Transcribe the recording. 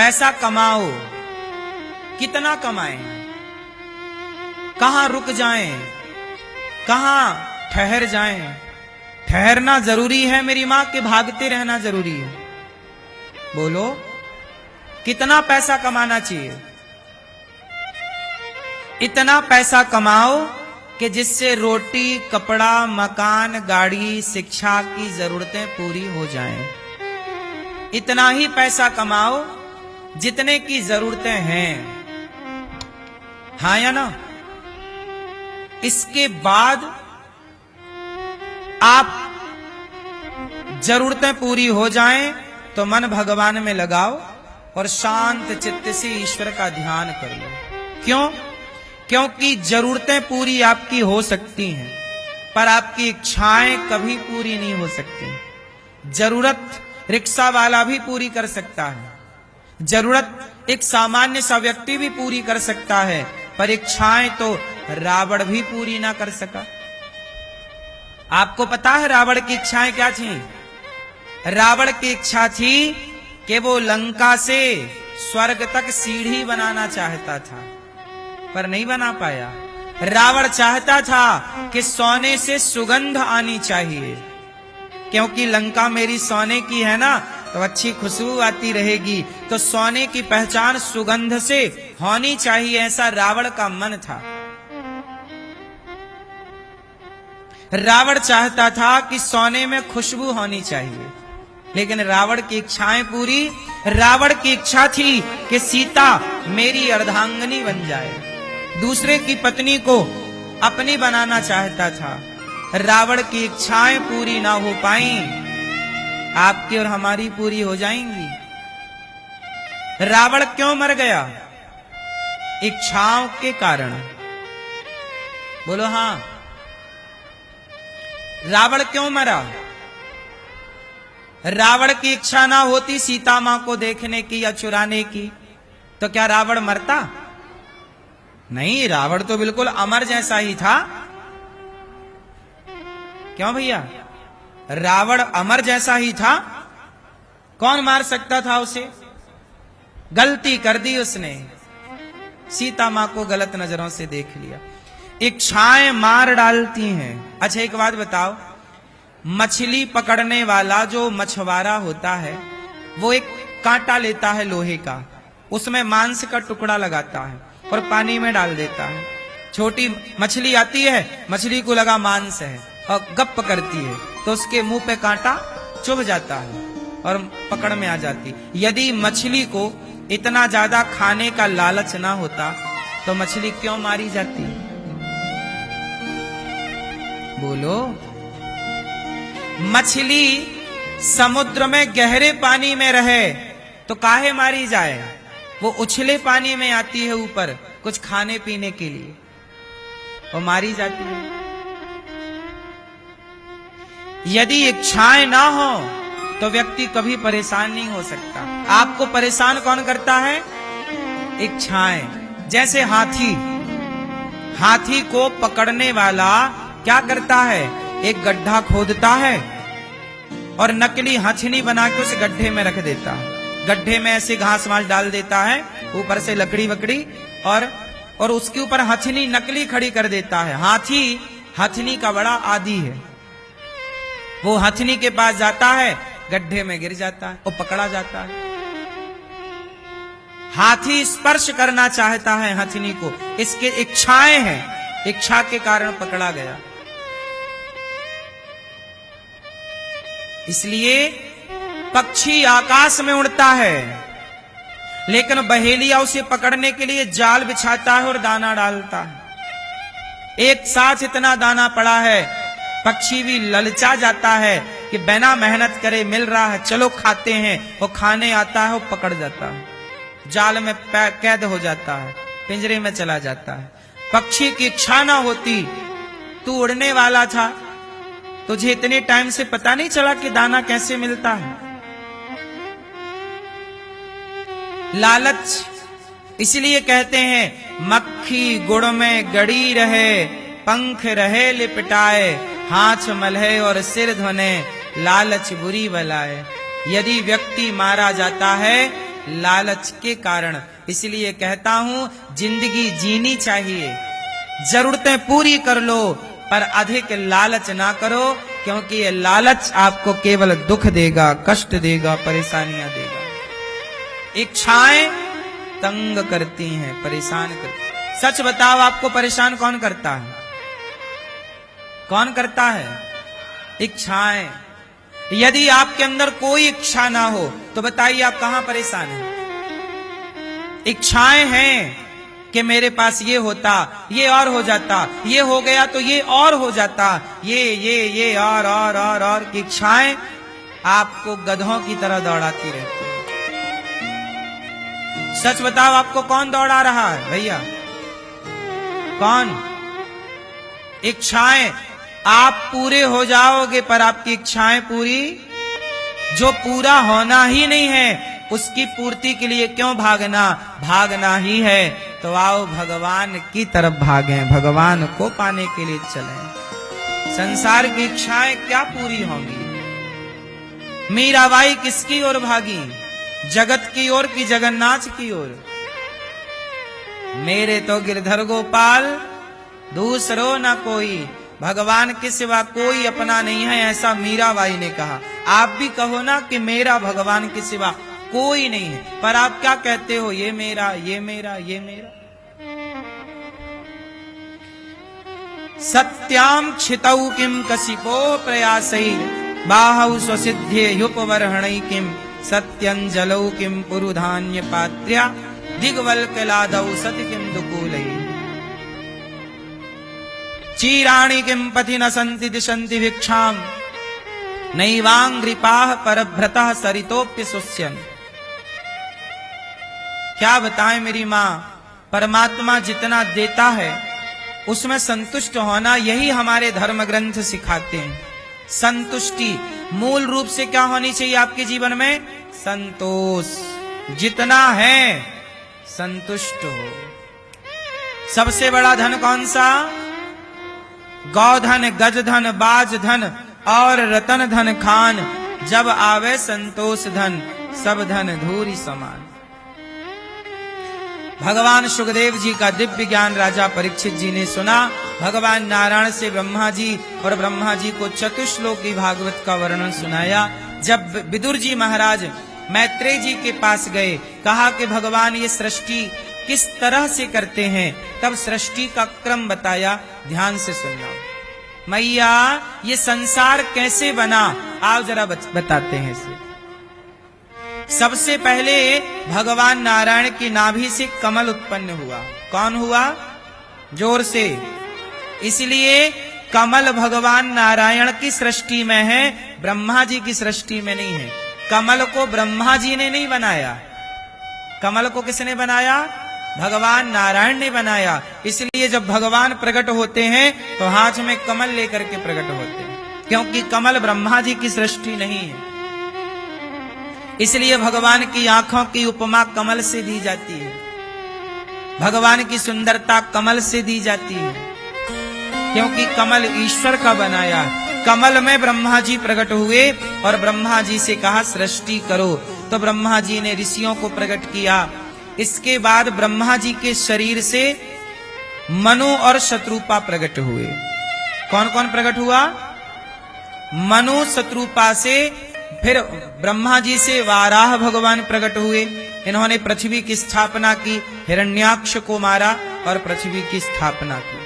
पैसा कमाओ, कितना कमाएं, कहां रुक जाएं, कहां ठहर जाएं। ठहरना जरूरी है मेरी मां के भागते रहना जरूरी है? बोलो, कितना पैसा कमाना चाहिए? इतना पैसा कमाओ कि जिससे रोटी, कपड़ा, मकान, गाड़ी, शिक्षा की जरूरतें पूरी हो जाएं। इतना ही पैसा कमाओ जितने की जरूरतें हैं, हाँ या ना? इसके बाद आप जरूरतें पूरी हो जाएं तो मन भगवान में लगाओ और शांत चित्त से ईश्वर का ध्यान कर लो। क्यों? क्योंकि जरूरतें पूरी आपकी हो सकती हैं, पर आपकी इच्छाएं कभी पूरी नहीं हो सकती। जरूरत रिक्शा वाला भी पूरी कर सकता है, जरूरत एक सामान्य सा व्यक्ति भी पूरी कर सकता है, पर इच्छाएं तो रावण भी पूरी ना कर सका। आपको पता है रावण की इच्छाएं क्या थी? रावण की इच्छा थी कि वो लंका से स्वर्ग तक सीढ़ी बनाना चाहता था, पर नहीं बना पाया। रावण चाहता था कि सोने से सुगंध आनी चाहिए, क्योंकि लंका मेरी सोने की है ना, तो अच्छी खुशबू आती रहेगी, तो सोने की पहचान सुगंध से होनी चाहिए, ऐसा रावण का मन था। रावण चाहता था कि सोने में खुशबू होनी चाहिए, लेकिन रावण की इच्छाएं पूरी। रावण की इच्छा थी कि सीता मेरी अर्धांगिनी बन जाए, दूसरे की पत्नी को अपनी बनाना चाहता था। रावण की इच्छाएं पूरी ना हो पाई, आपकी और हमारी पूरी हो जाएंगी। रावण क्यों मर गया? इच्छाओं के कारण। बोलो हां, रावण क्यों मरा? रावण की इच्छा ना होती सीता मां को देखने की या चुराने की, तो क्या रावण मरता? नहीं, रावण तो बिल्कुल अमर जैसा ही था। क्यों भैया? रावण अमर जैसा ही था। कौन मार सकता था उसे? गलती कर दी उसने, सीता मां को गलत नजरों से देख लिया। इच्छाएं मार डालती हैं। अच्छा एक बात बताओ, मछली पकड़ने वाला जो मछुआरा होता है, वो एक कांटा लेता है लोहे का, उसमें मांस का टुकड़ा लगाता है और पानी में डाल देता है। छोटी मछली आती है, मछली को लगा मांस है और गप करती है, तो उसके मुंह पे कांटा चुभ जाता है और पकड़ में आ जाती। यदि मछली को इतना ज्यादा खाने का लालच ना होता तो मछली क्यों मारी जाती? बोलो। मछली समुद्र में गहरे पानी में रहे तो काहे मारी जाए? वो उछले पानी में आती है ऊपर कुछ खाने पीने के लिए, वो मारी जाती है। यदि इच्छाएं ना हो तो व्यक्ति कभी परेशान नहीं हो सकता। आपको परेशान कौन करता है? इच्छाएं। जैसे हाथी, हाथी को पकड़ने वाला क्या करता है? एक गड्ढा खोदता है और नकली हथनी बना के उस गड्ढे में रख देता है। गड्ढे में ऐसे घास वास डाल देता है, ऊपर से लकड़ी वकड़ी, और उसके ऊपर हथनी नकली खड़ी कर देता है। हाथी हथनी का बड़ा आदी है, वो हथनी के पास जाता है, गड्ढे में गिर जाता है और पकड़ा जाता है। हाथी स्पर्श करना चाहता है हथनी को, इसके इच्छाएं हैं, इच्छा के कारण पकड़ा गया। इसलिए पक्षी आकाश में उड़ता है, लेकिन बहेलिया उसे पकड़ने के लिए जाल बिछाता है और दाना डालता है। एक साथ इतना दाना पड़ा है, पक्षी भी ललचा जाता है कि बिना मेहनत करे मिल रहा है, चलो खाते हैं। वो खाने आता है, वो पकड़ जाता है, जाल में कैद हो जाता है, पिंजरे में चला जाता है। पक्षी की इच्छा ना होती, तू उड़ने वाला था, तुझे इतने टाइम से पता नहीं चला कि दाना कैसे मिलता है। लालच, इसलिए कहते हैं मक्खी गुड़ में गड़ी रहे, पंख रहे लिपटाए, हाथ मलहे और सिर धोने, लालच बुरी बलाए। यदि व्यक्ति मारा जाता है लालच के कारण। इसलिए कहता हूं जिंदगी जीनी चाहिए, जरूरतें पूरी कर लो, पर अधिक लालच ना करो, क्योंकि ये लालच आपको केवल दुख देगा, कष्ट देगा, परेशानियां देगा। इच्छाएं तंग करती हैं, परेशान करती। सच बताओ, आपको परेशान कौन करता है? कौन करता है? इच्छाएं। यदि आपके अंदर कोई इच्छा ना हो तो बताइए आप कहां परेशान हैं? इच्छाएं हैं कि मेरे पास ये होता, ये और हो जाता, ये हो गया तो ये और हो जाता, ये और की इच्छाएं आपको गधों की तरह दौड़ाती रहती है। सच बताओ, आपको कौन दौड़ा रहा है भैया? कौन? इच्छाएं। आप पूरे हो जाओगे, पर आपकी इच्छाएं पूरी, जो पूरा होना ही नहीं है उसकी पूर्ति के लिए क्यों भागना? भागना ही है तो आओ भगवान की तरफ भागें, भगवान को पाने के लिए चलें। संसार की इच्छाएं क्या पूरी होंगी? मीराबाई किसकी ओर भागी? जगत की ओर की जगन्नाथ की ओर? मेरे तो गिरधर गोपाल दूसरो ना कोई, भगवान के सिवा कोई अपना नहीं है, ऐसा मीराबाई ने कहा। आप भी कहो ना कि मेरा भगवान के सिवा कोई नहीं है, पर आप क्या कहते हो? ये मेरा, ये मेरा, ये मेरा। सत्याम क्षितौ किम कसिपो प्रयासै बाहौ स्वसिद्धेयुपवर्हणै किम सत्यंजलौ किम पुरुधान्य पात्र्या दिग्वल्कलादौ सति किम दुकूलै चीराणि किम पथि न सन्ति दिशन्ति भिक्षाम नैवांग्रिपाः परभ्रतः सरितोप्य सुस्यन्। क्या बताएं मेरी माँ, परमात्मा जितना देता है उसमें संतुष्ट होना, यही हमारे धर्म ग्रंथ सिखाते हैं। संतुष्टि मूल रूप से क्या होनी चाहिए आपके जीवन में? संतोष। जितना है संतुष्ट हो। सबसे बड़ा धन कौन सा? गौधन, गजधन, बाजधन और रतन धन खान, जब आवे संतोष धन, सब धन धूरी समान। भगवान सुखदेव जी का दिव्य ज्ञान राजा परीक्षित जी ने सुना। भगवान नारायण से ब्रह्मा जी और ब्रह्मा जी को चतुश्लोकी भागवत का वर्णन सुनाया। जब विदुर जी महाराज मैत्रेय जी के पास गए, कहा कि भगवान ये सृष्टि किस तरह से करते हैं, तब सृष्टि का क्रम बताया। ध्यान से सुनना। मैया ये संसार कैसे बना, आओ जरा बताते हैं इसे। सबसे पहले भगवान नारायण की नाभि से कमल उत्पन्न हुआ। कौन हुआ? जोर से। इसलिए कमल भगवान नारायण की सृष्टि में है, ब्रह्मा जी की सृष्टि में नहीं है। कमल को ब्रह्मा जी ने नहीं बनाया। कमल को किसने बनाया? भगवान नारायण ने बनाया। इसलिए जब भगवान प्रकट होते हैं तो हाथ में कमल लेकर के प्रकट होते हैं, क्योंकि कमल ब्रह्मा जी की सृष्टि नहीं है। इसलिए भगवान की आंखों की उपमा कमल से दी जाती है, भगवान की सुंदरता कमल से दी जाती है, क्योंकि कमल ईश्वर का बनाया। कमल में ब्रह्मा जी प्रकट हुए और ब्रह्मा जी से कहा सृष्टि करो, तो ब्रह्मा जी ने ऋषियों को प्रकट किया। इसके बाद ब्रह्मा जी के शरीर से मनु और शत्रुपा प्रकट हुए। कौन कौन प्रकट हुआ? मनु शत्रुपा से। फिर ब्रह्मा जी से वाराह भगवान प्रकट हुए। इन्होंने पृथ्वी की स्थापना की, हिरण्याक्ष को मारा और पृथ्वी की स्थापना की।